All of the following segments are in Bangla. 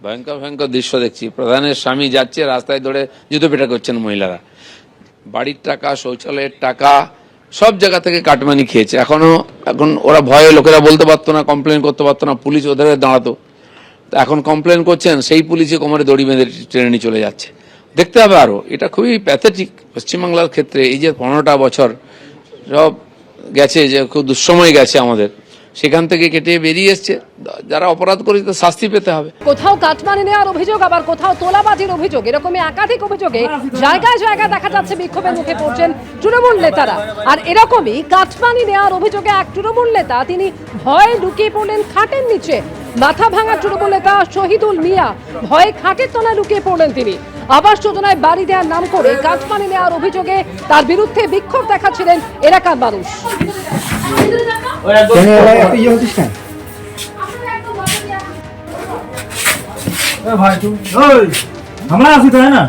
ভয়ঙ্কর ভয়ঙ্কর দৃশ্য দেখছি। প্রধানের স্বামী যাচ্ছে, রাস্তায় ধরে জুতো পেটা করছেন মহিলারা। বাড়ির টাকা, শৌচালয়ের টাকা সব জায়গা থেকে কাটমানি খেয়েছে। এখন ওরা ভয়ে, লোকেরা বলতে পারতো না, কমপ্লেন করতে পারতো না, পুলিশ ওদের দাঁড়াতো। এখন কমপ্লেন করছেন, সেই পুলিশে কোমরে দড়ি বেঁধে টেনে নিয়ে চলে যাচ্ছে। দেখতে হবে আরো, এটা খুবই প্যাথেটিক পশ্চিমবাংলার ক্ষেত্রে। এই যে 15টা বছর সব গেছে, যে খুব দুঃসময় গেছে আমাদের, সেখান থেকে কেটে বেরিয়ে এসছে। যারা অপরাধ করেছে তাদের শাস্তি পেতে হবে। কোথাও কাটমানি নেওয়ার অভিযোগ, আবার কোথাও তোলাবাজির অভিযোগ, এরকমই একাধিক অভিযোগে জায়গায় জায়গায় দেখা যাচ্ছে বিক্ষোভের মুখে পড়ছেন তৃণমূল নেতারা। আর এরকমই কাটমানি নেওয়ার অভিযোগে এক তৃণমূল নেতা তিনি ভয়ে লুকিয়ে পড়লেন খাটের নিচে। মাথা ভাঙা তৃণমূল নেতা শহীদুল মিয়া ভয়ে খাটের তলায় লুকিয়ে পড়লেন তিনি। আবাস যোজনায় বাড়ি দেওয়ার নাম করে কাটমানি নেওয়ার অভিযোগে তার বিরুদ্ধে বিক্ষোভ দেখাচ্ছিলেন এলাকার মানুষ। আমরা আছি তাই না?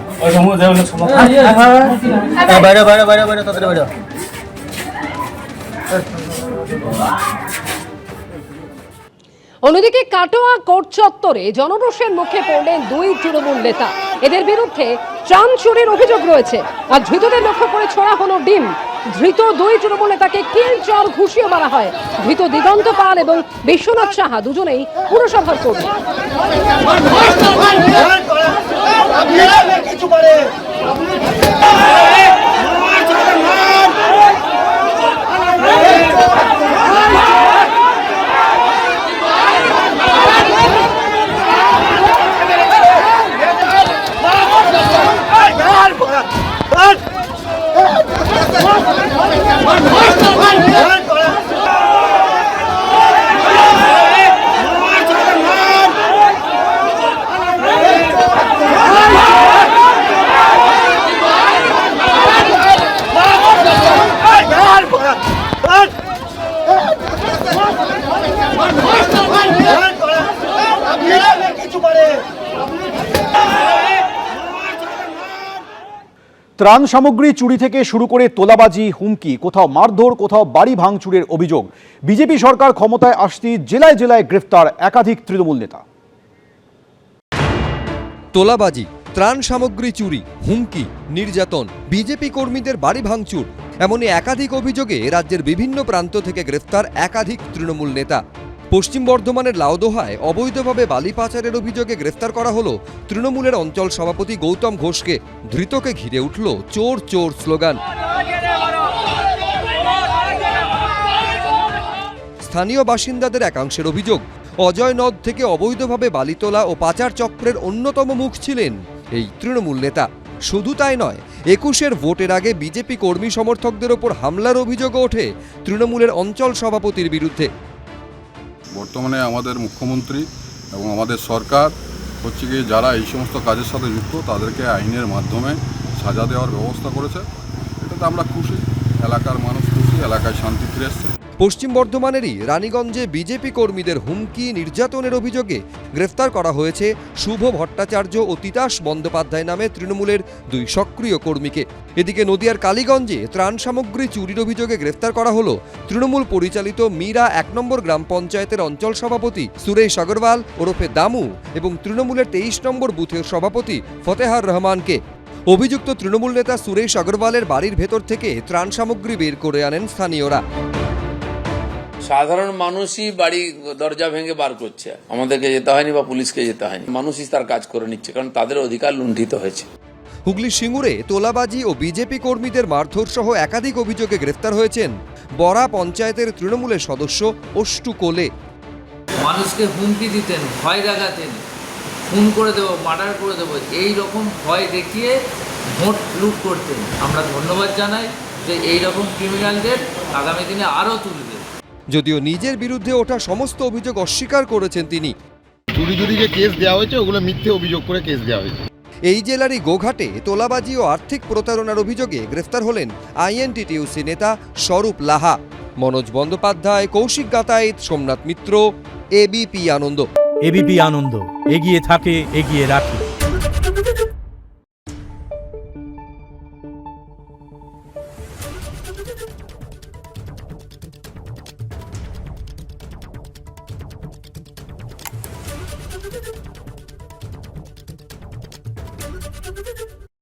বাইরে বাইরে বাইরে বাইরে তাদের বাইরে। অন্যদিকে কাটোয়া কোর্ট চত্বরে জনরোষের মুখে পড়লেন দুই তৃণমূল নেতা। এদের বিরুদ্ধে ত্রাণ চুরির অভিযোগ রয়েছে। আর ধৃতদের লক্ষ্য করে ছোড়া হলো ডিম। ধৃত দুই তৃণমূল নেতাকে কিল চর ঘুষিয়ে মারা হয়। ধৃত দিগন্ত পাল এবং বিশ্বনাথ সাহা দুজনেই পুরসভার কর্মী। ত্রাণ সামগ্রী চুরি থেকে শুরু করে তোলাবাজি, হুমকি, কোথাও মারধর, কোথাও বাড়ি ভাঙচুরের অভিযোগ। বিজেপি সরকার ক্ষমতায় আসতেই জেলায় জেলায় গ্রেফতার একাধিক তৃণমূল নেতা। তোলাবাজি, ত্রাণ সামগ্রী চুরি, হুমকি, নির্যাতন, বিজেপি কর্মীদের বাড়ি ভাঙচুর, এমনই একাধিক অভিযোগে রাজ্যের বিভিন্ন প্রান্ত থেকে গ্রেফতার একাধিক তৃণমূল নেতা। পশ্চিম বর্ধমানের লাউদোহায় অবৈধভাবে বালি পাচারের অভিযোগে গ্রেফতার করা হলো তৃণমূলের অঞ্চল সভাপতি গৌতম ঘোষকে। ধৃতকে ঘিরে উঠল চোর চোর স্লোগান। স্থানীয় বাসিন্দাদের একাংশের অভিযোগ, অজয় নদ থেকে অবৈধভাবে বালি তোলা ও পাচার চক্রের অন্যতম মুখ ছিলেন এই তৃণমূল নেতা। শুধু তাই নয়, 21-এর ভোটের আগে বিজেপি কর্মী সমর্থকদের ওপর হামলার অভিযোগও ওঠে তৃণমূলের অঞ্চল সভাপতির বিরুদ্ধে। বর্তমানে আমাদের মুখ্যমন্ত্রী এবং আমাদের সরকার হচ্ছে কি, যারা এই সমস্ত কাজের সাথে যুক্ত তাদেরকে আইনের মাধ্যমে সাজা দেওয়ার ব্যবস্থা করেছে। এটাতে আমরা খুশি, এলাকার মানুষ খুশি, এলাকায় শান্তি ফিরে এসছে। পশ্চিম বর্ধমানেরই রানীগঞ্জে বিজেপি কর্মীদের হুমকি, নির্যাতনের অভিযোগে গ্রেফতার করা হয়েছে শুভ ভট্টাচার্য ও তিতাস বন্দ্যোপাধ্যায় নামে তৃণমূলের দুই সক্রিয় কর্মীকে। এদিকে নদিয়ার কালীগঞ্জে ত্রাণ সামগ্রী চুরির অভিযোগে গ্রেফতার করা হলো তৃণমূল পরিচালিত মীরা 1 নম্বর গ্রাম পঞ্চায়েতের অঞ্চল সভাপতি সুরেশ আগরওয়াল ওরফে দামু এবং তৃণমূলের 23 নম্বর বুথের সভাপতি ফতেহার রহমানকে। অভিযুক্ত তৃণমূল নেতা সুরেশ আগরওয়ালের বাড়ির ভেতর থেকে ত্রাণ সামগ্রী বের করে আনেন স্থানীয়রা। সাধারণ মানুষই বাড়ি দরজা ভেঙে বার করছে, আমাদেরকে যেতে হয়নি বা পুলিশকে যেতে হয়নি। মানুষই তার কাজ করে নিচ্ছে, কারণ তাদের অধিকার লুণ্ঠিত হয়েছে। হুগলি সিঙ্গুরে তোলাবাজি ও বিজেপি কর্মীদের মারধর সহ একাধিক অভিযোগে গ্রেফতার হয়েছেন বরা পঞ্চায়েতের তৃণমূলের সদস্য অষ্টু কোলে। মানুষকে হুমকি দিতেন, ভয় দেখাতেন, খুন করে দেবো, মার্ডার করে দেবো, এই রকম ভয় দেখিয়ে ভোট লুট করতেন। আমরা ধন্যবাদ জানাই যে এই রকম ক্রিমিনালদের আগামী দিনে আরও তুলবে। যদিও নিজের বিরুদ্ধে ওঠা সমস্ত অভিযোগ অস্বীকার করেছেন তিনি। চুরি যে কেস দেওয়া হয়েছে ওগুলো মিথ্যে অভিযোগ করে কেস দেওয়া হয়েছে। এই জেলারই গোঘাটে তোলাবাজি ও আর্থিক প্রতারণার অভিযোগে গ্রেফতার হলেন আইএনটিটিইউসি নেতা স্বরূপ লাহা। মনোজ বন্দ্যোপাধ্যায়, কৌশিক গাতাইত, সোমনাথ মিত্র, এবিপি আনন্দ। এবিপি আনন্দ, এগিয়ে থাকে, এগিয়ে রাখে।